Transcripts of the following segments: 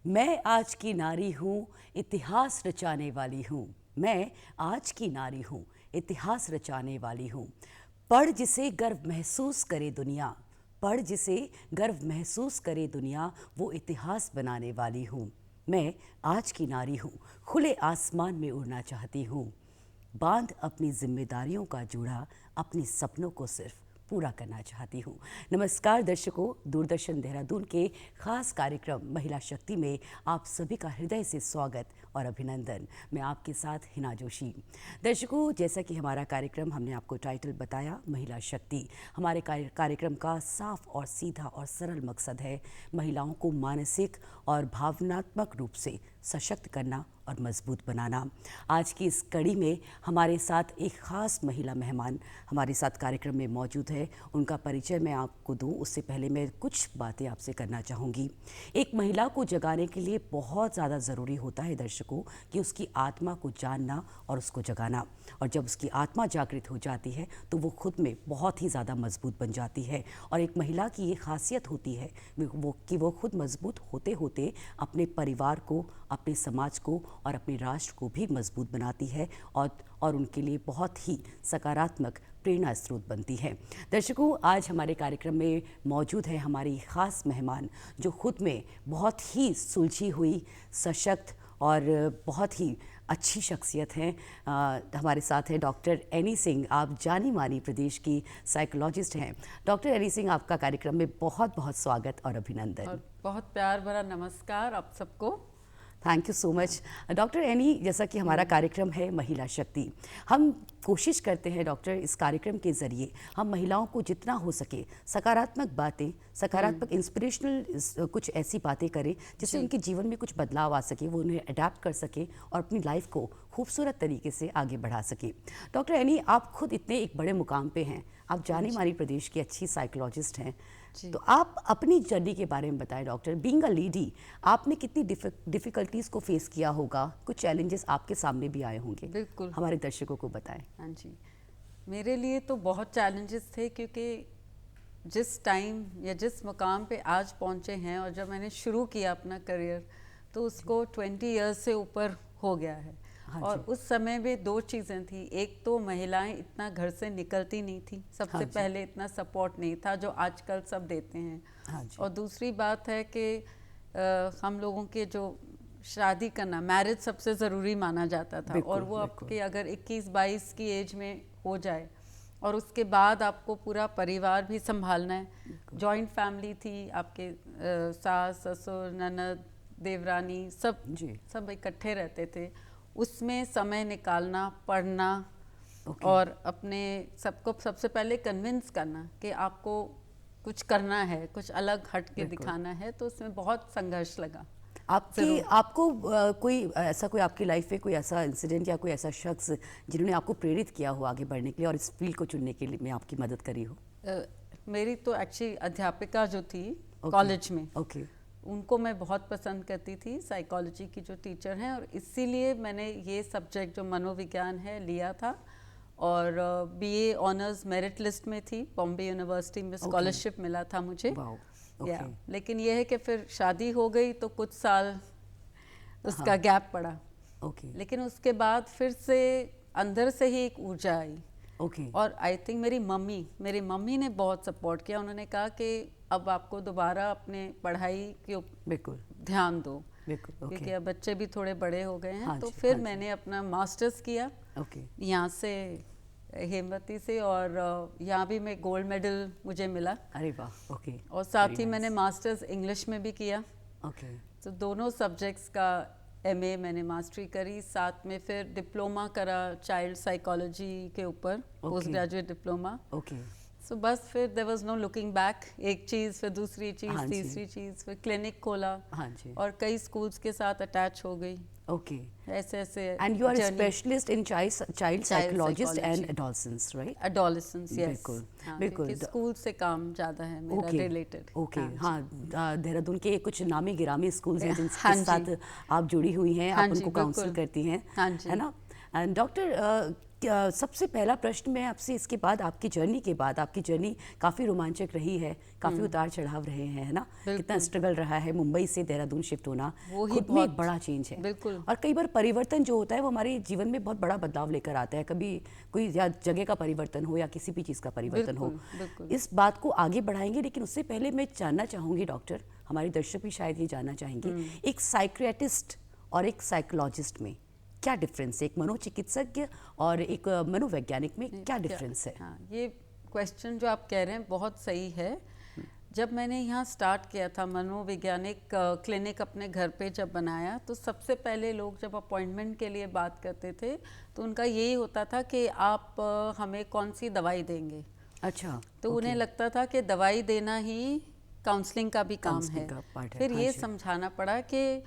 मैं आज की नारी हूँ, इतिहास रचाने वाली हूँ। मैं आज की नारी हूँ, इतिहास रचाने वाली हूँ। पढ़ जिसे गर्व महसूस करे दुनिया, पढ़ जिसे गर्व महसूस करे दुनिया, वो इतिहास बनाने वाली हूँ। मैं आज की नारी हूँ, खुले आसमान में उड़ना चाहती हूँ। बांध अपनी जिम्मेदारियों का जूड़ा, अपने सपनों को सिर्फ पूरा करना चाहती हूँ। नमस्कार दर्शकों, दूरदर्शन देहरादून के खास कार्यक्रम महिला शक्ति में आप सभी का हृदय से स्वागत और अभिनंदन। मैं आपके साथ हिना जोशी। दर्शकों, जैसा कि हमारा कार्यक्रम, हमने आपको टाइटल बताया महिला शक्ति। हमारे कार्यक्रम का साफ और सीधा और सरल मकसद है महिलाओं को मानसिक और भावनात्मक रूप से सशक्त करना और मजबूत बनाना। आज की इस कड़ी में हमारे साथ एक खास महिला मेहमान हमारे साथ कार्यक्रम में मौजूद है। उनका परिचय मैं आपको दूं उससे पहले मैं कुछ बातें आपसे करना चाहूँगी। एक महिला को जगाने के लिए बहुत ज़्यादा ज़रूरी होता है दर्शकों कि उसकी आत्मा को जानना और उसको जगाना। और जब उसकी आत्मा जागृत हो जाती है तो वो खुद में बहुत ही ज़्यादा मजबूत बन जाती है। और एक महिला की ये खासियत होती है कि वो खुद मजबूत होते होते अपने परिवार को, अपने समाज को और अपने राष्ट्र को भी मजबूत बनाती है और उनके लिए बहुत ही सकारात्मक प्रेरणा स्रोत बनती है। दर्शकों, आज हमारे कार्यक्रम में मौजूद है हमारी खास मेहमान जो खुद में बहुत ही सुलझी हुई, सशक्त और बहुत ही अच्छी शख्सियत हैं। हमारे साथ है डॉक्टर एनी सिंह। आप जानी मानी प्रदेश की साइकोलॉजिस्ट हैं। डॉक्टर एनी सिंह, आपका कार्यक्रम में बहुत बहुत स्वागत और अभिनंदन। और बहुत प्यार भरा नमस्कार आप सबको। Thank you so much doctor any. जैसा कि हमारा कार्यक्रम है महिला शक्ति, हम कोशिश करते हैं डॉक्टर इस कार्यक्रम के ज़रिए हम महिलाओं को जितना हो सके सकारात्मक बातें, सकारात्मक इंस्पिरेशनल कुछ ऐसी बातें करें जिससे उनके जीवन में कुछ बदलाव आ सके, वो उन्हें अडेप्ट कर सके और अपनी लाइफ को खूबसूरत तरीके से आगे बढ़ा सके। डॉक्टर एनी, आप खुद इतने एक बड़े मुकाम पे हैं, आप जानी मानी प्रदेश की अच्छी साइकोलॉजिस्ट हैं, तो आप अपनी जर्नी के बारे में बताएं डॉक्टर। बीइंग अ लेडी, आपने कितनी डिफ़िकल्टीज़ को फेस किया होगा, कुछ चैलेंजेस आपके सामने भी आए होंगे, बिल्कुल हमारे दर्शकों को बताएं। हाँ जी, मेरे लिए तो बहुत चैलेंजेस थे क्योंकि जिस टाइम या जिस मुकाम पे आज पहुँचे हैं और जब मैंने शुरू किया अपना करियर तो उसको 20 इयर्स से ऊपर हो गया है। हाँ और उस समय में दो चीज़ें थी। एक तो महिलाएं इतना घर से निकलती नहीं थी, सबसे पहले इतना सपोर्ट नहीं था जो आजकल सब देते हैं। हाँ, और दूसरी बात है कि हम लोगों के जो शादी करना, मैरिज सबसे ज़रूरी माना जाता था और वो आपके अगर 21-22 की एज में हो जाए और उसके बाद आपको पूरा परिवार भी संभालना है। जॉइंट फैमिली थी, आपके सास ससुर ननद देवरानी सब इकट्ठे रहते थे। उसमें समय निकालना, पढ़ना और अपने सबको सबसे पहले कन्विंस करना कि आपको कुछ करना है, कुछ अलग हट के दिखाना है, तो उसमें बहुत संघर्ष लगा। आपको कोई आपकी लाइफ में कोई ऐसा इंसिडेंट या कोई ऐसा शख्स जिन्होंने आपको प्रेरित किया हो आगे बढ़ने के लिए और इस फील्ड को चुनने के लिए में आपकी मदद करी हो? मेरी तो एक्चुअली अध्यापिका जो थी कॉलेज में, उनको मैं बहुत पसंद करती थी, साइकोलॉजी की जो टीचर हैं, और इसीलिए मैंने ये सब्जेक्ट जो मनोविज्ञान है लिया था। और बीए ऑनर्स मेरिट लिस्ट में थी, बॉम्बे यूनिवर्सिटी में स्कॉलरशिप मिला था मुझे। लेकिन यह है कि फिर शादी हो गई तो कुछ साल उसका गैप पड़ा। लेकिन उसके बाद फिर से अंदर से ही एक ऊर्जा आई। और आई थिंक मेरी मम्मी ने बहुत सपोर्ट किया। उन्होंने कहा कि अब आपको दोबारा अपने पढ़ाई के ध्यान दो, क्योंकि अब बच्चे भी थोड़े बड़े हो गए हैं। तो फिर मैंने अपना मास्टर्स किया यहाँ से, हेमवती से, और यहाँ भी मैं गोल्ड मेडल मुझे मिला। अरे वाह। और साथ ही मैंने मास्टर्स इंग्लिश में भी किया। तो दोनों सब्जेक्ट्स का एमए मैंने मास्टरी करी, साथ में फिर डिप्लोमा करा चाइल्ड साइकोलॉजी के ऊपर, पोस्ट ग्रेजुएट डिप्लोमा। सो बस फिर there was no looking back, एक चीज़ फिर दूसरी चीज़, तीसरी चीज़, फिर क्लिनिक खोला और कई स्कूल्स के साथ अटैच हो गई। ऐसे ऐसे। And you are specialist in child psychologist and adolescence, right? Adolescence, yes. बिल्कुल। स्कूल से काम ज़्यादा है मेरा रिलेटेड। हाँ, देहरादून के कुछ नामी गिरामी स्कूल्स हैं जिनके साथ आप जुड़ी हुई हैं, आप उनको काउंसिल करती हैं, है ना? डॉक्टर, सबसे पहला प्रश्न मैं आपसे, इसके बाद आपकी जर्नी के बाद, आपकी जर्नी काफ़ी रोमांचक रही है, काफ़ी उतार चढ़ाव रहे हैं, है ना, कितना स्ट्रगल रहा है, मुंबई से देहरादून शिफ्ट होना खुद में एक बड़ा चेंज है। बिल्कुल। और कई बार परिवर्तन जो होता है वो हमारे जीवन में बहुत बड़ा बदलाव लेकर आता है, कभी कोई या जगह का परिवर्तन हो या किसी भी चीज़ का परिवर्तन हो। इस बात को आगे बढ़ाएंगे, लेकिन उससे पहले मैं जानना चाहूँगी डॉक्टर, हमारे दर्शक भी शायद ये जानना चाहेंगे, एक साइकियाट्रिस्ट और एक साइकोलॉजिस्ट में क्या डिफरेंस है, एक मनोचिकित्सज्ञ और एक मनोवैज्ञानिक में क्या डिफरेंस है? हाँ, ये क्वेश्चन जो आप कह रहे हैं बहुत सही है। जब मैंने यहाँ स्टार्ट किया था मनोवैज्ञानिक क्लिनिक अपने घर पे जब बनाया, तो सबसे पहले लोग जब अपॉइंटमेंट के लिए बात करते थे तो उनका यही होता था कि आप हमें कौन सी दवाई देंगे। अच्छा। तो उन्हें लगता था कि दवाई देना ही काउंसलिंग का भी काम है। फिर ये समझाना पड़ा कि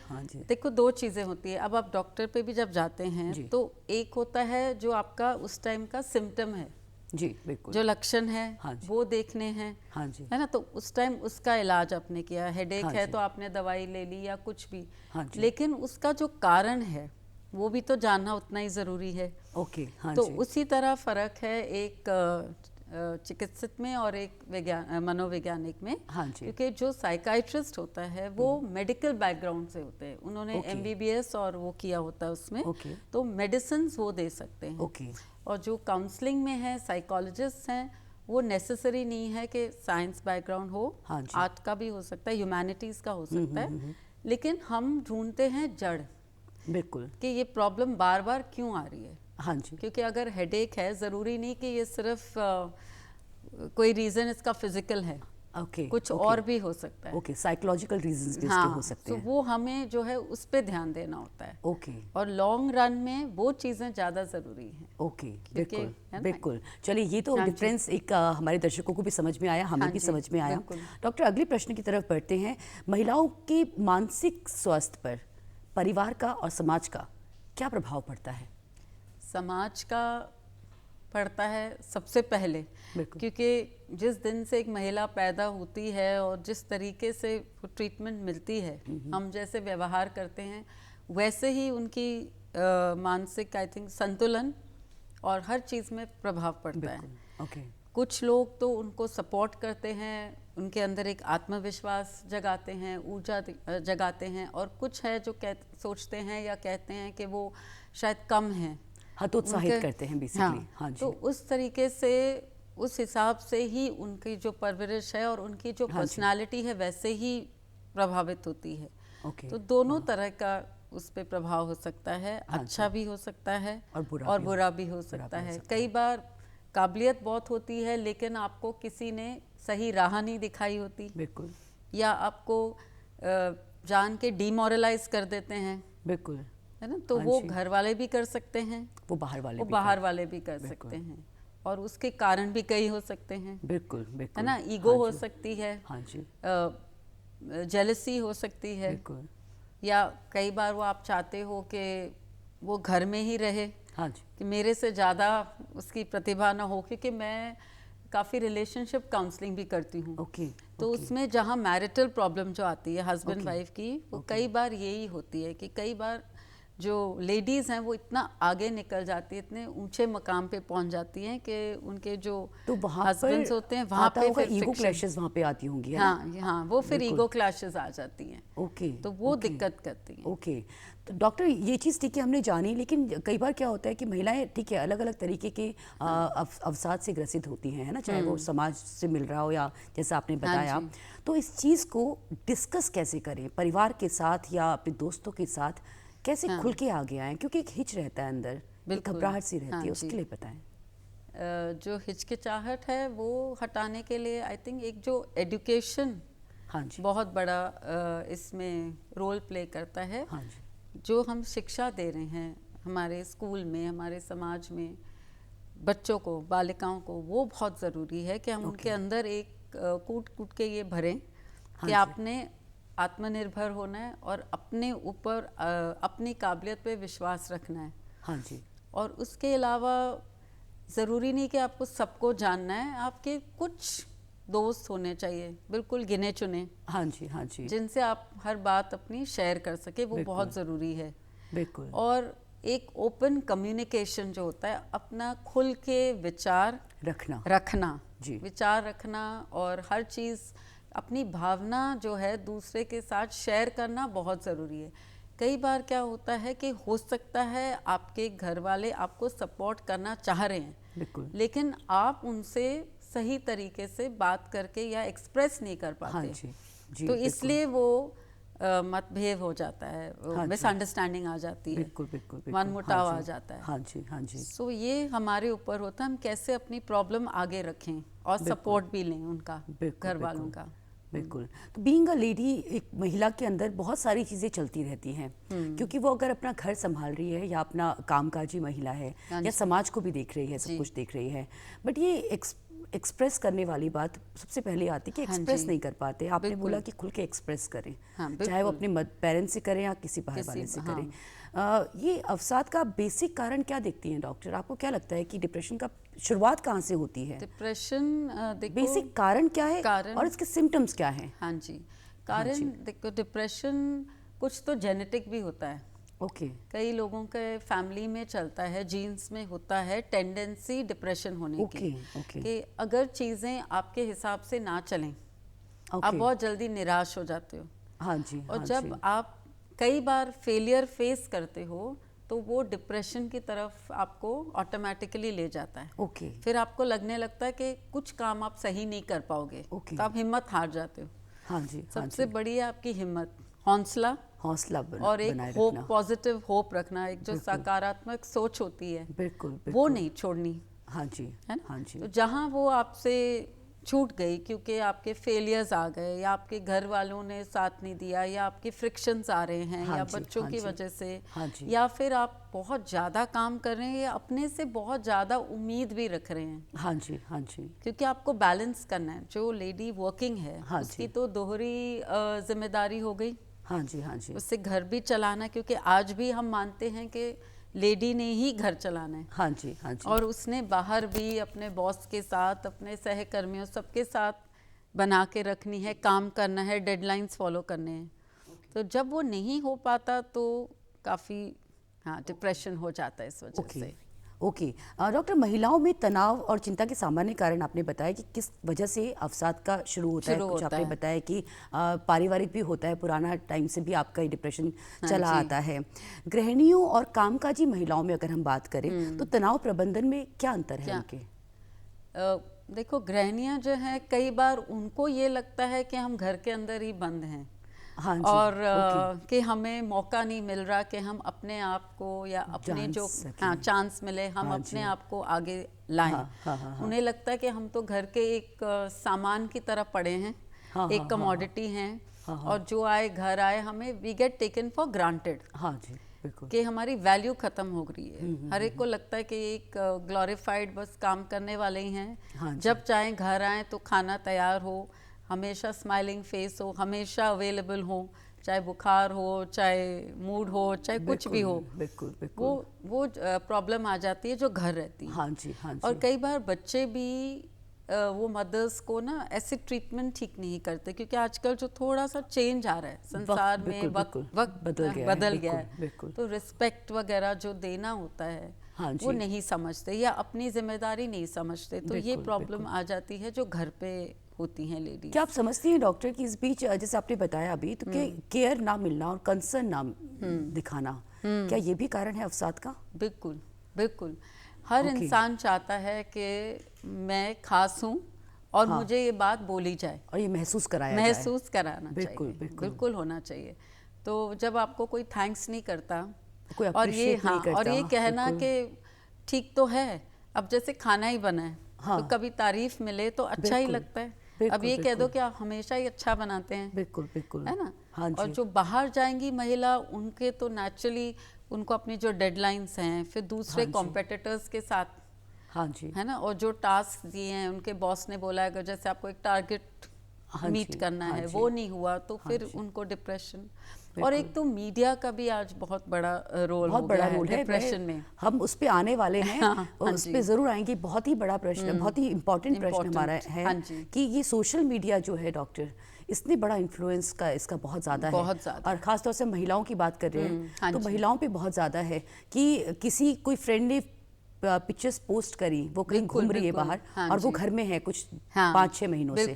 देखो दो चीज़ें होती है। अब आप डॉक्टर पे भी जब जाते हैं तो एक होता है जो आपका उस टाइम का सिम्टम है, जी बिल्कुल, जो लक्षण है वो देखने हैं, हाँ जी, है ना। तो उस टाइम उसका इलाज आपने किया, हेडेक है तो आपने दवाई ले ली या कुछ भी, लेकिन उसका जो कारण है वो भी तो जानना उतना ही ज़रूरी है। ओके, हाँ तो जी। उसी तरह फ़र्क है एक चिकित्सक में और एक मनोवैज्ञानिक में, हाँ जी। क्योंकि जो साइकाइट्रिस्ट होता है वो मेडिकल बैकग्राउंड से होते हैं, उन्होंने MBBS और वो किया होता है उसमें, तो मेडिसिन वो दे सकते हैं। और जो काउंसलिंग में है, साइकोलॉजिस्ट हैं, वो नेसेसरी नहीं है कि साइंस बैकग्राउंड हो, आर्ट का भी हो सकता है, ह्यूमैनिटीज़ का हो सकता है, लेकिन हम ढूंढते हैं जड़, बिल्कुल, कि ये प्रॉब्लम बार बार क्यों आ रही है। हाँ जी, क्योंकि अगर हेडेक है, ज़रूरी नहीं कि ये सिर्फ कोई रीज़न इसका फिजिकल है, कुछ और भी हो सकता है। साइकोलॉजिकल रीजंस भी इसके हो सकते हैं। तो वो हमें जो है उस पे ध्यान देना होता है। और लॉन्ग रन में वो चीज़ें ज़्यादा ज़रूरी हैं। बिल्कुल बिल्कुल। चलिए, ये तो डिफरेंस एक हमारे दर्शकों को भी समझ में आया, हमें भी समझ में आया। डॉक्टर, अगले प्रश्न की तरफ बढ़ते हैं। महिलाओं के मानसिक स्वास्थ्य पर परिवार का और समाज का क्या प्रभाव पड़ता है? समाज का पड़ता है सबसे पहले, क्योंकि जिस दिन से एक महिला पैदा होती है और जिस तरीके से ट्रीटमेंट मिलती है, हम जैसे व्यवहार करते हैं, वैसे ही उनकी मानसिक संतुलन और हर चीज़ में प्रभाव पड़ता है। कुछ लोग तो उनको सपोर्ट करते हैं, उनके अंदर एक आत्मविश्वास जगाते हैं, ऊर्जा जगाते हैं, और कुछ है जो सोचते हैं या कहते हैं कि वो शायद कम हैं, हतोत्साहित करते हैं बेसिकली। हाँ जी। तो उस तरीके से, उस हिसाब से ही उनकी जो परवरिश है और उनकी जो पर्सनालिटी है वैसे ही प्रभावित होती है। तो दोनों तरह का उस पे प्रभाव हो सकता है, अच्छा भी हो सकता है और बुरा भी हो सकता है। कई बार काबिलियत बहुत होती है लेकिन आपको किसी ने सही राह नहीं दिखाई होती, बिल्कुल, या आपको जान के डिमोरलाइज कर देते हैं, बिल्कुल, है ना। तो वो घर वाले भी कर सकते हैं, वो बाहर वाले भी कर सकते हैं, और उसके कारण भी कई हो सकते हैं। बिल्कुल बिल्कुल, है ना। ईगो हो सकती है, हाँ जी, जेलसी हो सकती है, बिल्कुल, या कई बार वो आप चाहते हो कि वो घर में ही रहे, हाँ जी, कि मेरे से ज़्यादा उसकी प्रतिभा ना हो, क्योंकि मैं काफ़ी रिलेशनशिप काउंसलिंग भी करती हूँ। तो उसमें जहाँ मैरिटल प्रॉब्लम जो आती है हस्बैंड वाइफ की, वो कई बार यही होती है कि कई बार जो लेडीज़ हैं वो इतना आगे निकल जाती है, इतने ऊंचे मकाम पे पहुंच जाती हैं कि उनके जो हस्बैंड्स होते हैं वहाँ पे फिर ईगो क्लैशेस वहाँ पे आती होंगी, है ना? हाँ, वो फिर ईगो क्लैशेस आ जाती हैं। तो वो दिक्कत करती हैं। तो डॉक्टर, ये चीज़ ठीक है हमने जानी, लेकिन कई बार क्या होता है कि महिलाएं ठीक है अलग अलग तरीके के अवसाद से ग्रसित होती हैं, है ना, चाहे वो समाज से मिल रहा हो या जैसा आपने बताया। तो इस चीज़ को डिस्कस कैसे करें परिवार के साथ या अपने दोस्तों के साथ, कैसे खुल के आगे आएं, क्योंकि एक हिच रहता है अंदर, एक घबराहट सी रहती है, उसके लिए बताएं। जो हिचकिचाहट है वो हटाने के लिए आई थिंक एक जो एजुकेशन बहुत बड़ा इसमें रोल प्ले करता है। जो हम शिक्षा दे रहे हैं हमारे स्कूल में, हमारे समाज में बच्चों को, बालिकाओं को, वो बहुत ज़रूरी है कि हम उनके अंदर एक कूट कूट के ये भरें कि आपने आत्मनिर्भर होना है और अपने ऊपर अपनी काबिलियत पे विश्वास रखना है। हाँ जी। और उसके अलावा ज़रूरी नहीं कि आपको सबको जानना है, आपके कुछ दोस्त होने चाहिए, बिल्कुल गिने चुने, हाँ जी, हाँ जी, जिनसे आप हर बात अपनी शेयर कर सके, वो बहुत ज़रूरी है। बिल्कुल। और एक ओपन कम्युनिकेशन जो होता है, अपना खुल के विचार रखना जी, विचार रखना, और हर चीज़ अपनी भावना जो है दूसरे के साथ शेयर करना बहुत ज़रूरी है। कई बार क्या होता है कि हो सकता है आपके घर वाले आपको सपोर्ट करना चाह रहे हैं, बिल्कुल, लेकिन आप उनसे सही तरीके से बात करके या एक्सप्रेस नहीं कर पाते। हाँ जी, जी, तो इसलिए वो मतभेद हो जाता है, हाँ मिसअंडरस्टैंडिंग आ जाती है, बिल्कुल बिल्कुल, मनमुटाव आ जाता है। हाँ जी, हाँ जी। सो ये हमारे ऊपर होता है, हम कैसे अपनी प्रॉब्लम आगे रखें और सपोर्ट भी लें उनका, घर वालों का। बिल्कुल। तो बीइंग अ लेडी, एक महिला के अंदर बहुत सारी चीज़ें चलती रहती हैं, क्योंकि वो अगर अपना घर संभाल रही है या अपना कामकाजी महिला है या समाज को भी देख रही है, सब कुछ देख रही है, बट ये एक्सप्रेस करने वाली बात सबसे पहले आती है कि एक्सप्रेस नहीं कर पाते। आपने बोला कि खुल के एक्सप्रेस करें, चाहे वो अपने पेरेंट्स से करें या किसी बाहर वाले से करें। ये अवसाद का बेसिक कारण क्या देखती हैं डॉक्टर? आपको क्या लगता है कि डिप्रेशन का शुरुआत कहाँ से होती है? डिप्रेशन बेसिक कारण क्या है और इसके सिम्टम्स क्या हैं? हाँ जी, कारण देखो, डिप्रेशन कुछ तो जेनेटिक भी होता है। ओके, कई लोगों के फैमिली में चलता है, जीन्स में होता है टेंडेंसी डिप्रेशन होने की, कि अगर चीज़ें आपके हिसाब से ना चलें, आप बहुत जल्दी निराश हो जाते हो। हाँ जी, और जब आप कई बार फेलियर फेस करते हो तो वो डिप्रेशन की तरफ आपको ऑटोमेटिकली ले जाता है। फिर आपको लगने लगता है कि कुछ काम आप सही नहीं कर पाओगे, तो आप हिम्मत हार जाते हो। हाँ जी, सबसे बड़ी है आपकी हिम्मत, हौसला और एक होप, पॉजिटिव होप रखना, एक जो सकारात्मक सोच होती है, बिल्कुल, वो नहीं छोड़नी। हाँ जी, है ना? हाँ जी। तो जहाँ वो आपसे छूट गई क्योंकि आपके फेलियर्स आ गए, या आपके घर वालों ने साथ नहीं दिया, या आपके फ्रिक्शंस आ रहे हैं, या बच्चों की वजह से, या फिर आप बहुत ज़्यादा काम कर रहे हैं या अपने से बहुत ज़्यादा उम्मीद भी रख रहे हैं। हाँ जी, हाँ जी। क्योंकि आपको बैलेंस करना है। जो लेडी वर्किंग है उसकी तो दोहरी जिम्मेदारी हो गई। हाँ जी, हाँ जी। उससे घर भी चलाना, क्योंकि आज भी हम मानते हैं कि लेडी ने ही घर चलाना है। हाँ जी, हाँ जी। और उसने बाहर भी अपने बॉस के साथ, अपने सहकर्मियों, सबके साथ बना के रखनी है, काम करना है, डेडलाइंस फॉलो करने हैं। तो जब वो नहीं हो पाता तो काफ़ी डिप्रेशन हो जाता है इस वजह से। ओके डॉक्टर, महिलाओं में तनाव और चिंता के सामान्य कारण आपने बताया कि किस वजह से अवसाद का शुरू होता है। कुछ आपने बताया कि पारिवारिक भी होता है, पुराना टाइम से भी आपका डिप्रेशन चला आता है। गृहिणियों और कामकाजी महिलाओं में अगर हम बात करें तो तनाव प्रबंधन में क्या अंतर है उनके? देखो, गृहिणियाँ जो हैं, कई बार उनको ये लगता है कि हम घर के अंदर ही बंद हैं। हाँ जी, और कि हमें मौका नहीं मिल रहा कि हम अपने आप को या अपने जो चांस मिले, हम अपने आप को आगे लाएं। उन्हें लगता है कि हम तो घर के एक सामान की तरह पड़े हैं, एक कमोडिटी हैं, और जो आए घर आए, हमें we get taken for granted. हाँ जी, बिल्कुल, कि हमारी वैल्यू खत्म हो गई है। हर एक को लगता है कि एक ग्लोरीफाइड बस काम करने वाले ही हैं। जब चाहे घर आए तो खाना तैयार हो, हमेशा स्माइलिंग फेस हो, हमेशा अवेलेबल हो, चाहे बुखार हो, चाहे मूड हो, चाहे कुछ भी हो। बिल्कुल, बिल्कुल। वो प्रॉब्लम आ जाती है जो घर रहती है। हाँ जी, हाँ जी। और कई बार बच्चे भी वो मदर्स को ना ऐसे ट्रीटमेंट ठीक नहीं करते, क्योंकि आजकल जो थोड़ा सा चेंज आ रहा है संसार में, वक्त बदल गया है, तो रिस्पेक्ट वगैरह जो देना होता है वो नहीं समझते, या अपनी जिम्मेदारी नहीं समझते। तो ये प्रॉब्लम आ जाती है जो घर पे होती हैं लेडीज। क्या आप समझती हैं डॉक्टर कि इस बीच, जैसे आपने बताया अभी, तो केयर ना मिलना और कंसर्न ना दिखाना, क्या ये भी कारण है अवसाद का? बिल्कुल, बिल्कुल। हर इंसान चाहता है कि मैं खास हूँ और मुझे ये बात बोली जाए और ये महसूस कराना चाहिए। बिल्कुल होना चाहिए। तो जब आपको कोई थैंक्स नहीं करता, कोई और ये और ये कहना कि ठीक तो है, अब जैसे खाना ही बना है, तो कभी तारीफ मिले तो अच्छा ही लगता है। अब ये कह दो कि आप हमेशा ही अच्छा बनाते हैं, बिल्कुल बिल्कुल, है ना? हाँ जी। और जो बाहर जाएंगी महिला, उनके तो नेचुरली उनको अपनी जो डेडलाइंस हैं, फिर दूसरे कॉम्पिटिटर्स के साथ, हाँ जी, है ना, और जो टास्क दिए हैं, उनके बॉस ने बोला है कि जैसे आपको एक टारगेट मीट करना है, वो नहीं हुआ तो फिर उनको डिप्रेशन। और एक तो मीडिया का भी आज बहुत बड़ा रोल बहुत बड़ा रोल है डिप्रेशन में। हम उस पे आने वाले हैं और उस पे जरूर आएंगे। बहुत ही बड़ा प्रश्न, बहुत ही इम्पोर्टेंट प्रश्न हमारा है कि ये सोशल मीडिया जो है डॉक्टर, इसने बड़ा इन्फ्लुएंस का इसका बहुत ज़्यादा है, और ख़ास तौर से महिलाओं की बात कर रहे हैं तो महिलाओं पे बहुत ज़्यादा है कि किसी कोई फ्रेंड ने पिक्चर्स पोस्ट करी, वो कहीं घूम रही है बाहर और वो घर में है कुछ 5-6 महीनों से,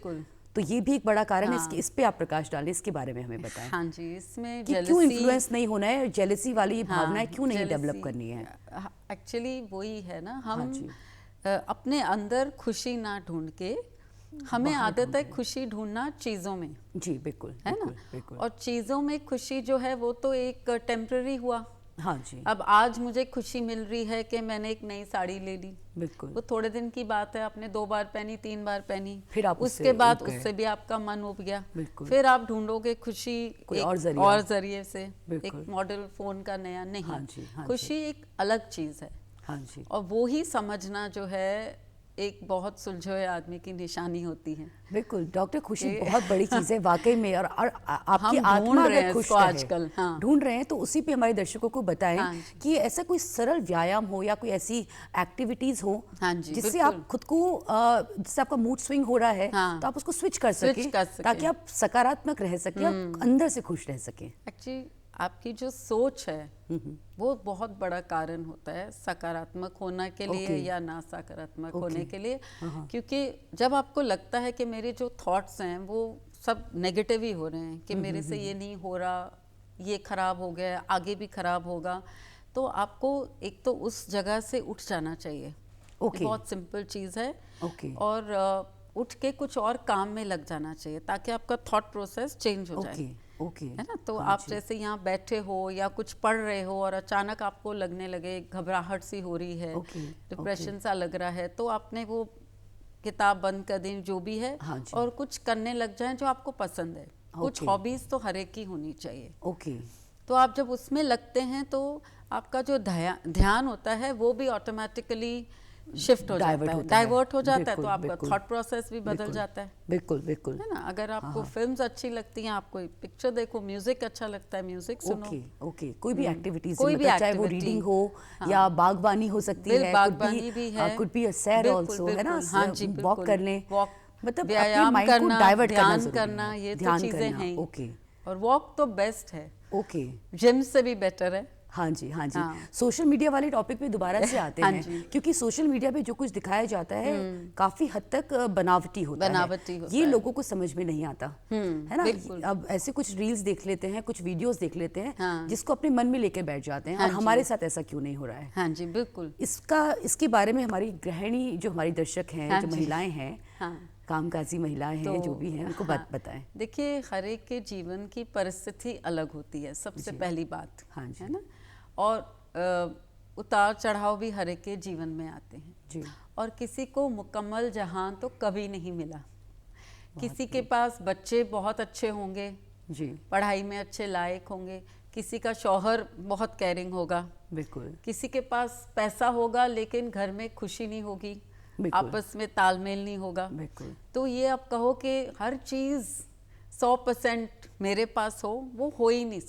तो ये भी एक बड़ा कारण है। इस पे आप प्रकाश डालें, इसके बारे में हमें बताएं। हाँ जी, इसमें कि क्यों इन्फ्लुएंस नहीं होना है, जेलसी वाली भावना क्यों नहीं डेवलप करनी है? एक्चुअली वही है ना, हम अपने अंदर खुशी ना ढूंढ के हमें आदत है खुशी ढूंढना चीज़ों में। जी बिल्कुल, है ना, और चीज़ों में खुशी जो है वो तो एक टेम्पररी हुआ। हाँ जी। अब आज मुझे खुशी मिल रही है कि मैंने एक नई साड़ी ले ली, बिल्कुल, वो थोड़े दिन की बात है, आपने 2 बार पहनी, 3 बार पहनी, फिर आप उसके बाद उससे भी आपका मन उब गया, फिर आप ढूंढोगे खुशी कोई और जरिए से, एक मॉडल फोन का नया नहीं। हाँ जी, हाँ खुशी एक अलग चीज है। हाँ जी। और वो ही समझना जो है एक बहुत सुलझे हुए आदमी की निशानी होती है। बिल्कुल डॉक्टर, खुशी बहुत बड़ी चीज़ है वाकई में, और आपकी आत्मा अगर खुश है आजकल ढूंढ रहे हैं तो उसी पे हमारे दर्शकों को बताएं कि ऐसा कोई सरल व्यायाम हो या कोई ऐसी एक्टिविटीज हो जिससे आप खुद को, जिससे आपका मूड स्विंग हो रहा है तो आप उसको स्विच कर सके ताकि आप सकारात्मक रह सके और अंदर से खुश रह सके। एक्चुअली आपकी जो सोच है वो बहुत बड़ा कारण होता है सकारात्मक होने के लिए या ना सकारात्मक होने के लिए, क्योंकि जब आपको लगता है कि मेरे जो थॉट्स हैं वो सब नेगेटिव ही हो रहे हैं, कि मेरे से ये नहीं हो रहा, ये खराब हो गया, आगे भी खराब होगा, तो आपको एक तो उस जगह से उठ जाना चाहिए। बहुत सिंपल चीज़ है। और उठ के कुछ और काम में लग जाना चाहिए ताकि आपका थॉट प्रोसेस चेंज हो जाए। है ना, तो आप जैसे यहाँ बैठे हो या कुछ पढ़ रहे हो और अचानक आपको लगने लगे घबराहट सी हो रही है, डिप्रेशन सा लग रहा है, तो आपने वो किताब बंद कर दी जो भी है और कुछ करने लग जाएं जो आपको पसंद है। कुछ हॉबीज तो हर एक की होनी चाहिए। तो आप जब उसमें लगते हैं तो आपका जो ध्यान होता है वो भी ऑटोमेटिकली शिफ्ट हो जाता है, डाइवर्ट हो जाता है, तो आपका थॉट प्रोसेस भी बदल जाता है। बिल्कुल बिल्कुल, है ना। अगर आपको फिल्म्स अच्छी लगती हैं, आप कोई पिक्चर देखो, म्यूजिक अच्छा लगता है, म्यूजिक सुनो। कोई भी एक्टिविटीज, चाहे वो रीडिंग हो या बागबानी हो सकती है, बागबानी भी है, कुड बी अ सैर आल्सो, है ना, वॉक कर लें, मतलब व्यायाम करना, ध्यान करना, ये तो चीजें हैं। और वॉक तो बेस्ट है, जिम से भी बेटर है। हाँ जी, हाँ जी। सोशल मीडिया वाले टॉपिक पे दोबारा से आते हैं, क्योंकि सोशल मीडिया पे जो कुछ दिखाया जाता है काफी हद तक बनावटी होता है। ये लोगों को समझ में नहीं आता, है ना। अब ऐसे कुछ रील्स देख लेते हैं, कुछ वीडियोस देख लेते हैं जिसको अपने मन में लेके बैठ जाते हैं, और हमारे साथ ऐसा क्यों नहीं हो रहा है? हाँ जी, बिल्कुल। इसके बारे में हमारी गृहिणी, जो हमारी दर्शक हैं, जो महिलाएं हैं, कामकाजी महिलाएं हैं, जो भी हैं, उनको बात बताएं। देखिए, हर एक के जीवन की परिस्थिति अलग होती है, सबसे पहली बात, है ना। और उतार चढ़ाव भी हर एक के जीवन में आते हैं जी। और किसी को मुकम्मल जहान तो कभी नहीं मिला। किसी के पास बच्चे बहुत अच्छे होंगे जी, पढ़ाई में अच्छे लायक होंगे, किसी का शौहर बहुत केयरिंग होगा, बिल्कुल, किसी के पास पैसा होगा लेकिन घर में खुशी नहीं होगी, आपस में तालमेल नहीं होगा, बिल्कुल। तो ये आप कहो कि हर चीज़ 100% मेरे पास हो ही नहीं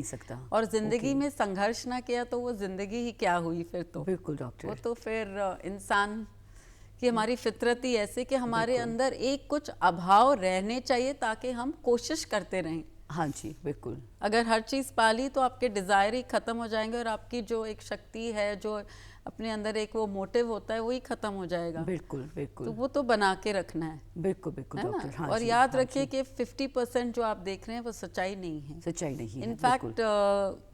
सकता। और जिंदगी में संघर्ष ना किया तो वो जिंदगी ही क्या हुई फिर तो। बिल्कुल डॉक्टर, वो तो फिर इंसान की हमारी फितरत ही ऐसे कि हमारे अंदर एक कुछ अभाव रहने चाहिए ताकि हम कोशिश करते रहें। हाँ जी, बिल्कुल। अगर हर चीज़ पाली तो आपके डिज़ायर ही ख़त्म हो जाएंगे और आपकी जो एक शक्ति है, जो अपने अंदर एक वो मोटिव होता है, वही खत्म हो जाएगा। बिल्कुल बिल्कुल, तो वो तो बना के रखना है। बिल्कुल बिल्कुल डॉक्टर, हाँ। और याद रखिए कि 50% जो आप देख रहे हैं वो सच्चाई नहीं है, सच्चाई नहीं है। इनफैक्ट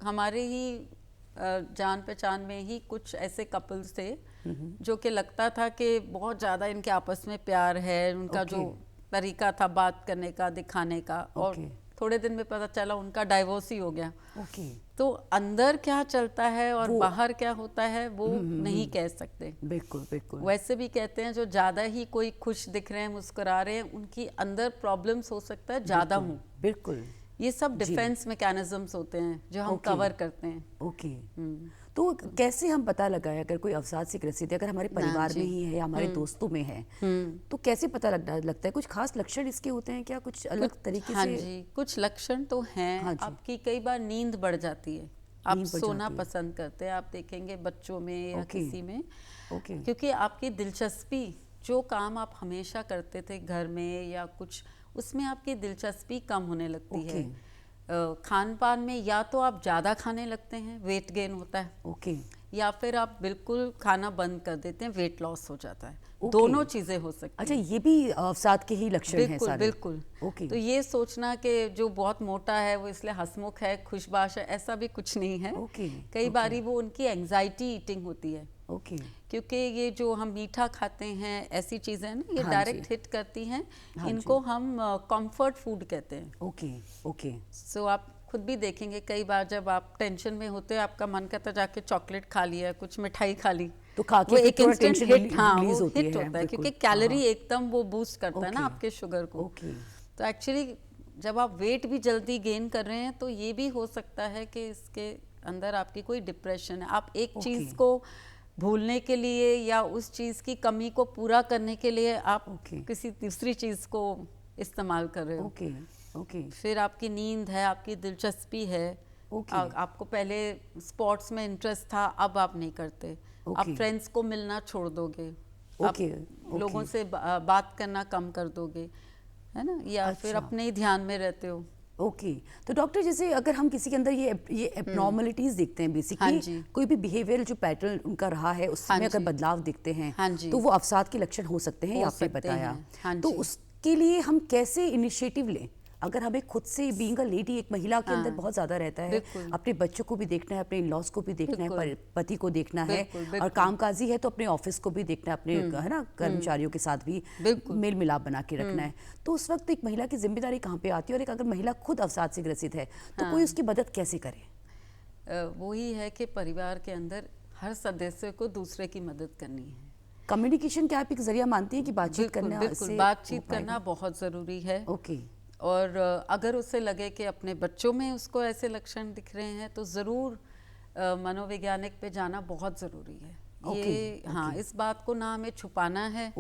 हमारे ही जान पहचान में ही कुछ ऐसे कपल्स थे जो कि लगता था कि बहुत ज़्यादा इनके आपस में प्यार है, उनका जो तरीका था बात करने का, दिखाने का, और थोड़े दिन में पता चला उनका डाइवोर्स ही हो गया। तो अंदर क्या चलता है और बाहर क्या होता है वो नहीं कह सकते। बिल्कुल बिल्कुल। वैसे भी कहते हैं जो ज्यादा ही कोई खुश दिख रहे हैं, मुस्कुरा रहे हैं, उनकी अंदर प्रॉब्लम्स हो सकता है ज्यादा हो। बिल्कुल। ये सब डिफेंस मैकेनिज्म्स होते हैं जो हम कवर करते हैं। ओके। तो कैसे हम पता लगाए अगर कोई अवसाद से ग्रसित है, अगर हमारे परिवार में ही है या हमारे दोस्तों में है, तो कैसे पता लगता है? कुछ खास लक्षण इसके होते हैं क्या, कुछ अलग तरीके हाँ से? जी, कुछ लक्षण तो हैं। हाँ जी। आपकी कई बार नींद बढ़ जाती है, आप सोना पसंद करते हैं, आप देखेंगे बच्चों में या किसी में, क्योंकि आपकी दिलचस्पी, जो काम आप हमेशा करते थे घर में या कुछ, उसमें आपकी दिलचस्पी कम होने लगती है। खान पान में या तो आप ज़्यादा खाने लगते हैं, वेट गेन होता है, या फिर आप बिल्कुल खाना बंद कर देते हैं, वेट लॉस हो जाता है। दोनों चीज़ें हो सकती हैं। अच्छा, ये भी अवसाद के ही लक्षण हैं सारे? बिल्कुल। तो ये सोचना कि जो बहुत मोटा है वो इसलिए हंसमुख है, खुशबाश है, ऐसा भी कुछ नहीं है। कई बारी वो उनकी एंजाइटी ईटिंग होती है, क्योंकि ये जो हम मीठा खाते हैं, ऐसी चीज़ें हैं ना, ये डायरेक्ट हिट करती हैं। इनको हम कंफर्ट फूड कहते हैं। सो आप खुद भी देखेंगे कई बार जब आप टेंशन में होते हैं, आपका मन करता जाके चॉकलेट खा लिया, कुछ मिठाई खा ली, तो खा के एक इंस्टेंट हिट, हाँ, वो होती हिट होता है, क्योंकि कैलोरी एकदम वो बूस्ट करता है ना आपके शुगर को। तो एक्चुअली जब आप वेट भी जल्दी गेन कर रहे हैं, तो ये भी हो सकता है कि इसके अंदर आपकी कोई डिप्रेशन है। आप एक चीज़ को भूलने के लिए या उस चीज़ की कमी को पूरा करने के लिए आप किसी दूसरी चीज़ को इस्तेमाल कर रहे हो। फिर आपकी नींद है, आपकी दिलचस्पी है, आपको पहले स्पोर्ट्स में इंटरेस्ट था, अब आप नहीं करते, आप फ्रेंड्स को मिलना छोड़ दोगे, आप लोगों से बात करना कम कर दोगे, है ना, या फिर अपने ही ध्यान में रहते हो। तो डॉक्टर, जैसे अगर हम किसी के अंदर ये एब्नॉर्मलिटीज देखते हैं, बेसिकली कोई भी बिहेवियर जो पैटर्न उनका रहा है उसमें अगर बदलाव दिखते हैं, तो वो अवसाद के लक्षण हो सकते हैं, ये आपने बताया। तो उसके लिए हम कैसे इनिशिएटिव लें? अगर हमें खुद से, बीइंग अ लेडी, एक महिला के अंदर बहुत ज्यादा रहता है, अपने बच्चों को भी देखना है, अपने इन-लॉज को भी देखना है, पति को देखना है, और कामकाजी है तो अपने ऑफिस को भी देखना है, अपने है ना कर्मचारियों के साथ भी मेल मिलाप बना के रखना है। तो उस वक्त एक महिला की जिम्मेदारी कहाँ पे आती है? और एक अगर महिला खुद अवसाद से ग्रसित है तो कोई उसकी मदद कैसे करे? वही है कि परिवार के अंदर हर सदस्य को दूसरे की मदद करनी है। कम्युनिकेशन क्या आप एक जरिया मानती है कि बातचीत करना? बातचीत करना बहुत जरूरी है। और अगर उसे लगे कि अपने बच्चों में उसको ऐसे लक्षण दिख रहे हैं, तो ज़रूर मनोवैज्ञानिक पे जाना बहुत ज़रूरी है। ये हाँ, इस बात को ना हमें छुपाना है।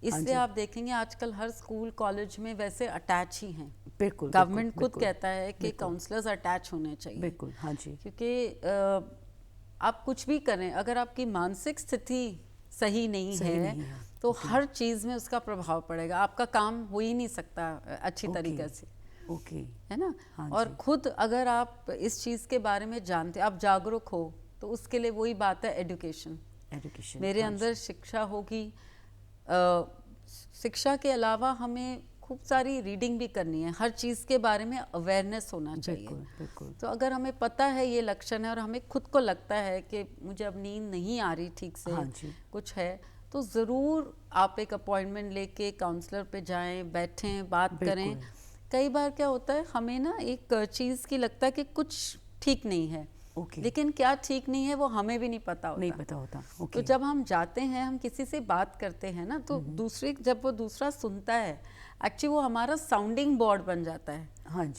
इसलिए आप देखेंगे आजकल हर स्कूल कॉलेज में वैसे अटैच ही हैं। गवर्नमेंट खुद कहता है कि काउंसलर्स अटैच होने चाहिए। क्योंकि आप कुछ भी करें, अगर आपकी मानसिक स्थिति सही नहीं है तो हर चीज में उसका प्रभाव पड़ेगा, आपका काम हो ही नहीं सकता अच्छी तरीके से, है ना। और खुद अगर आप इस चीज के बारे में जानते, आप जागरूक हो, तो उसके लिए वही बात है एजुकेशन। मेरे अंदर शिक्षा होगी, शिक्षा के अलावा हमें खूब सारी रीडिंग भी करनी है, हर चीज़ के बारे में अवेयरनेस होना चाहिए। तो अगर हमें पता है ये लक्षण है और हमें खुद को लगता है कि मुझे अब नींद नहीं आ रही ठीक से, कुछ है, तो ज़रूर आप एक अपॉइंटमेंट लेके काउंसलर पे जाएं, बैठें, बात करें। कई बार क्या होता है, हमें ना एक चीज़ की लगता है कि कुछ ठीक नहीं है, लेकिन क्या ठीक नहीं है वो हमें भी नहीं पता होता। तो जब हम जाते हैं, हम किसी से बात करते हैं ना, तो जब वो दूसरा सुनता है, एक्चुअली वो हमारा साउंडिंग बोर्ड बन जाता है।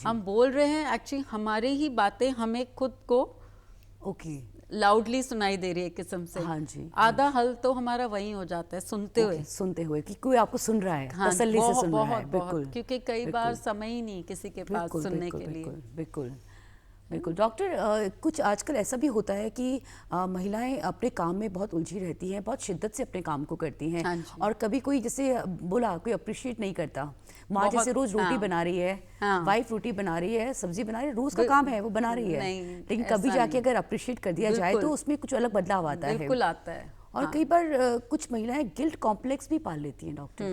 हम बोल रहे हैं, एक्चुअली हमारी ही बातें हमें खुद को लाउडली सुनाई दे रही है किस्म से। आधा हल तो हमारा वही हो जाता है, सुनते हुए कि कोई आपको सुन रहा है, तसल्ली से सुन रहा है। बहुत, क्योंकि कई बार समय ही नहीं किसी के पास सुनने के लिए। बिल्कुल डॉक्टर, कुछ आजकल ऐसा भी होता है कि महिलाएं अपने काम में बहुत उलझी रहती हैं, बहुत शिद्दत से अपने काम को करती हैं, और कभी कोई जैसे बोला कोई अप्रिशिएट नहीं करता। माँ जैसे रोज रोटी बना रही है, वाइफ रोटी बना रही है, सब्जी बना रही है, रोज का काम है वो बना रही है, लेकिन कभी जाके अगर अप्रिशिएट कर दिया जाए तो उसमें कुछ अलग बदलाव आता है। बिल्कुल आता है। और कई बार कुछ महिलाएं गिल्ट कॉम्प्लेक्स भी पाल लेती हैं डॉक्टर,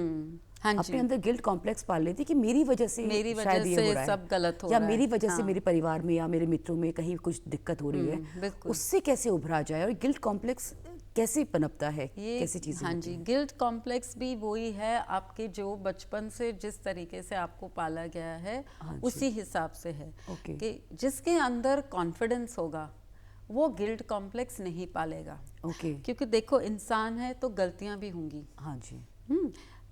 अपने अंदर गिल्ट कॉम्प्लेक्स पाल लेती कि मेरी वजह से शायद ये हो रहा है, सब गलत हो रहा है, या मेरी वजह से मेरे परिवार में या मेरे मित्रों में कहीं कुछ दिक्कत हो रही है। उससे कैसे उभरा जाए, और गिल्ट कॉम्प्लेक्स कैसे पनपता है, कैसी चीजें? हाँ जी, गिल्ट कॉम्प्लेक्स भी वही है, आपके जो बचपन से जिस तरीके से आपको पाला गया है उसी हिसाब से है कि जिसके अंदर कॉन्फिडेंस होगा वो गिल्ट कॉम्प्लेक्स नहीं पालेगा। क्योंकि देखो, इंसान है तो गलतियां भी होंगी। हाँ जी।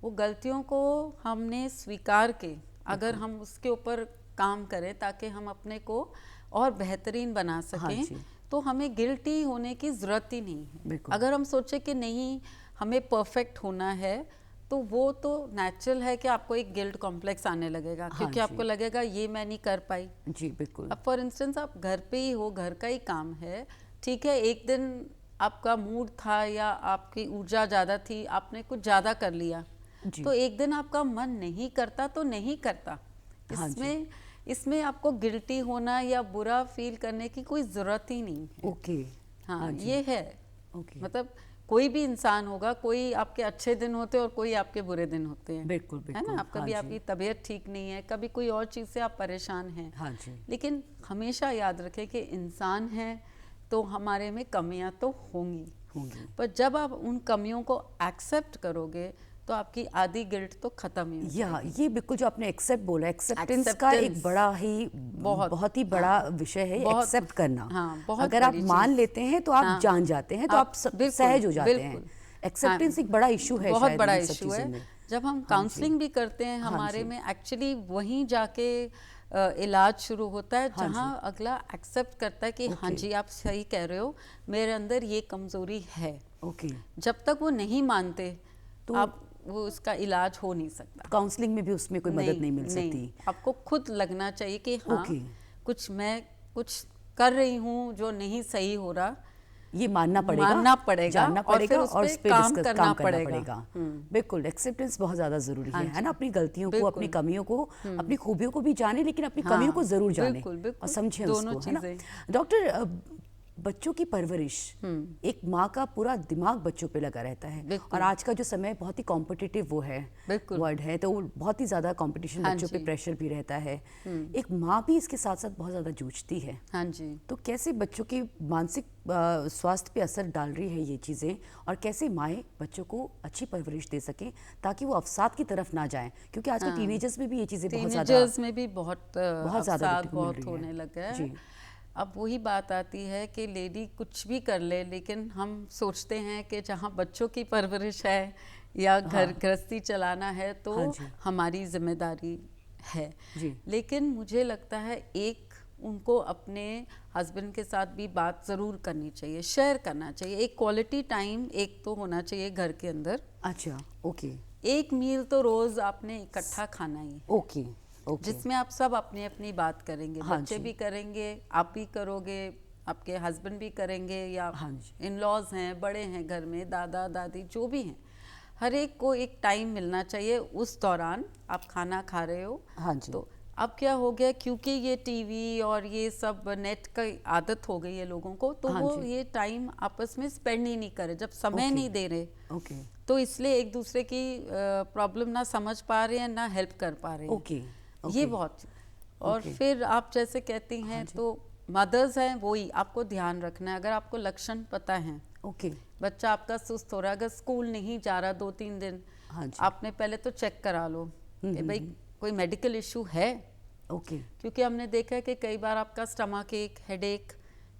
वो गलतियों को हमने स्वीकार के, अगर हम उसके ऊपर काम करें ताकि हम अपने को और बेहतरीन बना सकें, तो हमें गिल्टी होने की ज़रूरत ही नहीं है। अगर हम सोचे कि नहीं हमें परफेक्ट होना है, तो वो तो नेचुरल है कि आपको एक गिल्ट कॉम्प्लेक्स आने लगेगा, क्योंकि आपको लगेगा ये मैं नहीं कर पाई। जी बिल्कुल। अब फॉर इंस्टेंस आप घर पे ही हो, घर का ही काम है, ठीक है, एक दिन आपका मूड था या आपकी ऊर्जा ज़्यादा थी, आपने कुछ ज़्यादा कर लिया, तो एक दिन आपका मन नहीं करता तो नहीं करता। इसमें आपको गिल्टी होना या बुरा फील करने की कोई ज़रूरत ही नहीं है। ओके। हाँ, ये है। मतलब कोई भी इंसान होगा, कोई आपके अच्छे दिन होते हैं और कोई आपके बुरे दिन होते हैं। बिल्कुल बिल्कुल। है ना, कभी आपकी तबीयत ठीक नहीं है, कभी कोई और चीज़ से आप परेशान हैं। हाँ जी। लेकिन हमेशा याद रखें कि इंसान है तो हमारे में कमियां तो होंगी, पर जब आप उन कमियों को एक्सेप्ट करोगे तो आपकी आधी गिल्ट तो खत्म ही हो जाएगी। ये बिल्कुल जो आपने एक्सेप्ट बोला, एक्सेप्टेंस का एक बड़ा ही बहुत ही बड़ा विषय है एक्सेप्ट करना। अगर आप मान लेते हैं तो आप जान जाते हैं, तो आप सहज हो जाते हैं। एक्सेप्टेंस एक बड़ा इशू है, बहुत बड़ा इशू है। जब हम काउंसलिंग भी करते हैं, हमारे में एक्चुअली वहीं जाके इलाज शुरू होता है, जहां अगला एक्सेप्ट करता है कि हाँ जी आप सही कह रहे हो, मेरे अंदर ये कमजोरी है। जब तक वो नहीं मानते तो आप वो उसका इलाज हो नहीं सकता। काउंसलिंग में भी उसमें कोई मदद नहीं मिल सकती। आपको खुद लगना चाहिए कि हाँ मैं कुछ कर रही हूँ जो नहीं सही हो रहा, ये मानना पड़ेगा, जानना पड़ेगा और उस पे काम करना पड़ेगा। बिल्कुल, एक्सेप्टेंस बहुत ज्यादा जरूरी है ना। अपनी गलतियों को, अपनी कमियों को, अपनी खूबियों को भी जाने, लेकिन अपनी कमियों को जरूर जाने और समझें उसको, है ना। डॉक्टर, बच्चों की परवरिश, एक माँ का पूरा दिमाग बच्चों पे लगा रहता है, और आज का जो समय बहुत ही कॉम्पिटिटिव वो है वर्ड है, तो बहुत ही ज्यादा कंपटीशन, बच्चों पे प्रेशर भी रहता है। एक माँ भी इसके साथ साथ बहुत ज्यादा जूझती है। हाँ जी। तो कैसे बच्चों की मानसिक स्वास्थ्य पे असर डाल रही है ये चीजें, और कैसे माएँ बच्चों को अच्छी परवरिश दे सकें ताकि वो अवसाद की तरफ ना जाएं, क्योंकि आज के टीनेजर्स में भी ये चीजें बहुत ज्यादा होने लग गया है। अब वही बात आती है कि लेडी कुछ भी कर ले, लेकिन हम सोचते हैं कि जहाँ बच्चों की परवरिश है या घर गृहस्थी चलाना है तो हमारी जिम्मेदारी है। लेकिन मुझे लगता है एक उनको अपने हस्बैंड के साथ भी बात ज़रूर करनी चाहिए, शेयर करना चाहिए। एक क्वालिटी टाइम एक तो होना चाहिए घर के अंदर। अच्छा, ओके। एक मील तो रोज़ आपने इकट्ठा खाना ही। ओके। जिसमें आप सब अपनी अपनी बात करेंगे। बच्चे भी करेंगे, आप भी करोगे, आपके हस्बैंड भी करेंगे, या इन लॉज हैं, बड़े हैं घर में, दादा दादी जो भी हैं, हर एक को एक टाइम मिलना चाहिए। उस दौरान आप खाना खा रहे हो। तो अब क्या हो गया, क्योंकि ये टीवी और ये सब नेट का आदत हो गई है लोगों को, तो वो ये टाइम आपस में स्पेंड ही नहीं करे। जब समय नहीं दे रहे तो इसलिए एक दूसरे की प्रॉब्लम ना समझ पा रहे हैं, ना हेल्प कर पा रहे हैं। ये बहुत। और फिर आप जैसे कहती हैं, तो मदर्स हैं, वही आपको ध्यान रखना है। अगर आपको लक्षण पता है, बच्चा आपका सुस्त हो रहा है, अगर स्कूल नहीं जा रहा 2-3 दिन, आपने पहले तो चेक करा लो कि भाई कोई मेडिकल इशू है। क्योंकि हमने देखा है कि कई बार आपका स्टमक एक, हेडेक,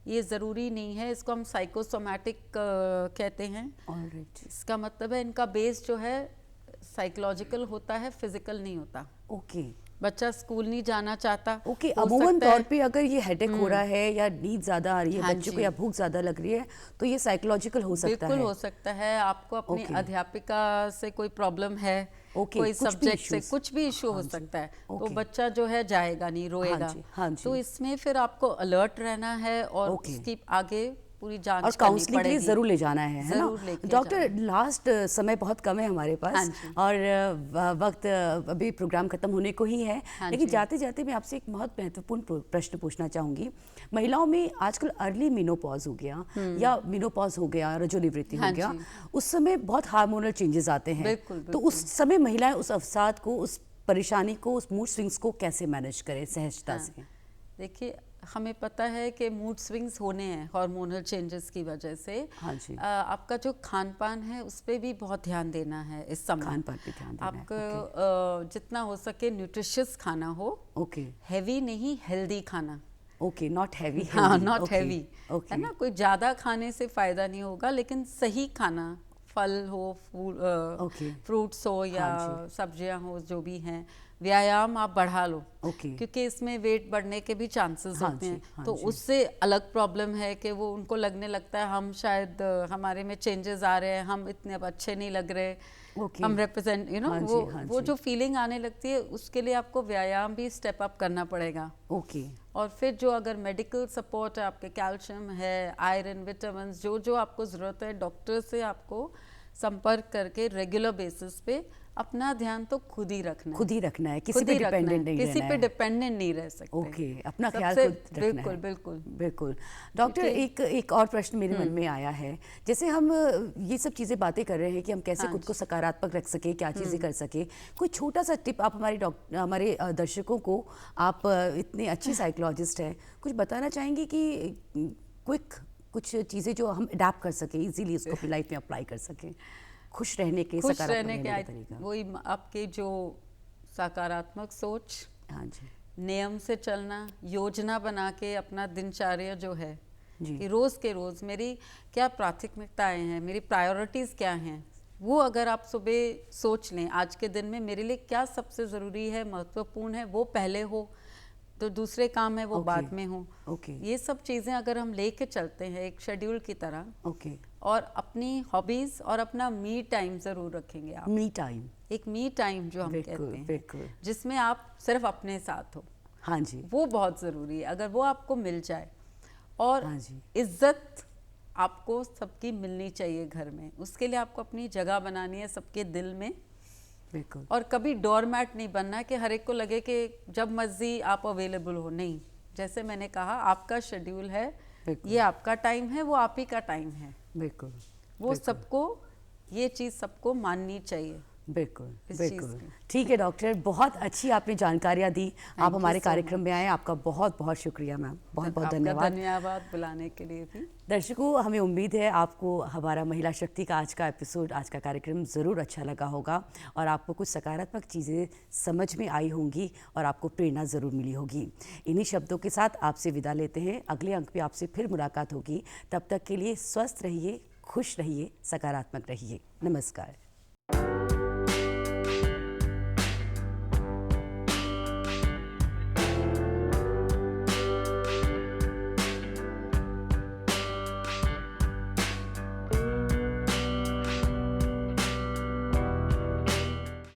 ये ज़रूरी नहीं है, इसको हम साइकोसोमैटिक कहते हैं। इसका मतलब है इनका बेस जो है साइकोलॉजिकल होता है, फिजिकल नहीं होता। बच्चा स्कूल नहीं जाना चाहता। अमूमन तौर पे अगर ये हेडेक हो रहा है या नींद ज्यादा आ रही है बच्चों को, या भूख ज्यादा लग रही है, तो ये साइकोलॉजिकल हो सकता है। बिल्कुल हो सकता है। आपको अपनी अध्यापिका से कोई प्रॉब्लम है, कोई सब्जेक्ट से कुछ भी इशू हो सकता है, तो बच्चा जो है जाएगा नहीं, रोएगा। तो इसमें फिर आपको अलर्ट रहना है और उसकी आगे पूरी जांच और काउंसलिंग के लिए जरूर ले जाना है ना डॉक्टर। लास्ट समय बहुत कम है हमारे पास, और वक्त अभी प्रोग्राम खत्म होने को ही है, लेकिन जाते जाते मैं आपसे एक बहुत महत्वपूर्ण प्रश्न पूछना चाहूंगी। महिलाओं में आजकल अर्ली मेनोपॉज हो गया या मेनोपॉज हो गया, रजोनिवृत्ति हो गया, उस समय बहुत हार्मोनल चेंजेस आते हैं। तो उस समय महिलाएं उस अवसाद को, उस परेशानी को, उस मूड स्विंग्स को कैसे मैनेज करें सहजता से? देखिए, हमें पता है कि मूड स्विंग्स होने हैं हार्मोनल चेंजेस की वजह से। आपका जो खान पान है उस पर भी बहुत ध्यान देना है इस समय। खान पान पे ध्यान देना आपको जितना हो सके न्यूट्रिशियस खाना हो। हैवी नहीं, हेल्दी खाना। Not heavy. हाँ, नॉट हैवी, है ना। कोई ज़्यादा खाने से फ़ायदा नहीं होगा, लेकिन सही खाना, फल हो, ओके। फ्रूट्स हो या हाँ सब्जियां हो, जो भी हैं, व्यायाम आप बढ़ा लो। ओके। क्योंकि इसमें वेट बढ़ने के भी चांसेस हाँ होते जी, हैं। हाँ तो जी। उससे अलग प्रॉब्लम है कि वो उनको लगने लगता है हम शायद हमारे में चेंजेस आ रहे हैं, हम इतने अब अच्छे नहीं लग रहे, ओके। हम रिप्रेजेंट हाँ वो जी, हाँ वो जी। जो फीलिंग आने लगती है, उसके लिए आपको व्यायाम भी स्टेप अप करना पड़ेगा। ओके। और फिर जो अगर मेडिकल सपोर्ट है, आपके कैल्शियम है, आयरन, विटामिन, जो जो आपको ज़रूरत है, डॉक्टर से आपको संपर्क करके रेगुलर बेसिस पे अपना ध्यान तो खुद ही रखना है। खुद ही रखना है, किसी खुद पे ही रखना है, डिपेंडेंट नहीं किसी रहना पे है। डिपेंडेंट नहीं रह सकते। ओके, अपना ख्याल सबसे खुद रखना बिल्कुल है। बिल्कुल बिल्कुल। डॉक्टर, एक और प्रश्न मेरे मन में आया है। जैसे हम ये सब चीज़ें बातें कर रहे हैं कि हम कैसे हाँ खुद को सकारात्मक रख सके, क्या चीज़ें कर सके, कोई छोटा सा टिप आप हमारे दर्शकों को, आप इतने अच्छी साइकोलॉजिस्ट हैं, कुछ बताना चाहेंगे कि क्विक कुछ चीज़ें जो हम अडाप्ट कर सकें, इजीली उसको अपनी लाइफ में अप्लाई कर सकें, खुश रहने के, खुश सकारात्मक रहने रहने के का तरीका? वही आपके जो सकारात्मक सोच, हाँ जी नियम से चलना, योजना बना के अपना दिनचर्या जो है जी। कि रोज़ के रोज़ मेरी क्या प्राथमिकताएं हैं, मेरी प्रायोरिटीज़ क्या हैं, वो अगर आप सुबह सोच लें आज के दिन में मेरे लिए क्या सबसे ज़रूरी है, महत्वपूर्ण है, वो पहले हो, तो दूसरे काम है वो ओके, बाद में हो। ओके, ये सब चीज़ें अगर हम लेके चलते हैं एक शेड्यूल की तरह, ओके। और अपनी हॉबीज़ और अपना मी टाइम ज़रूर रखेंगे आप। Me time. एक मी टाइम जो हम बिल्कुल, कहते हैं, बिल्कुल। जिसमें आप सिर्फ अपने साथ हो, हाँ जी, वो बहुत ज़रूरी है। अगर वो आपको मिल जाए, और हाँ जी। इज्जत आपको सबकी मिलनी चाहिए घर में, उसके लिए आपको अपनी जगह बनानी है सबके दिल में। बिल्कुल। और कभी डोरमैट नहीं बनना है कि हर एक को लगे कि जब मर्जी आप अवेलेबल हो। नहीं, जैसे मैंने कहा, आपका शेड्यूल है, बिल्कुल। ये आपका टाइम है, वो आप ही का टाइम है। बिल्कुल। वो बिल्कुल। सबको, ये चीज़ सबको माननी चाहिए। बिल्कुल इस चीज़ बिल्कुल। की। ठीक है डॉक्टर, बहुत अच्छी आपने जानकारियाँ दी। आप you हमारे so कार्यक्रम में much. आए, आपका बहुत बहुत शुक्रिया मैम, बहुत बहुत आपका धन्यवाद। धन्यवाद बुलाने के लिए भी। दर्शकों, हमें उम्मीद है आपको हमारा महिला शक्ति का आज का एपिसोड, आज का कार्यक्रम ज़रूर अच्छा लगा होगा, और आपको कुछ सकारात्मक चीज़ें समझ में आई होंगी और आपको प्रेरणा ज़रूर मिली होगी। इन्हीं शब्दों के साथ आपसे विदा लेते हैं। अगले अंक पे आपसे फिर मुलाकात होगी। तब तक के लिए स्वस्थ रहिए, खुश रहिए, सकारात्मक रहिए। नमस्कार।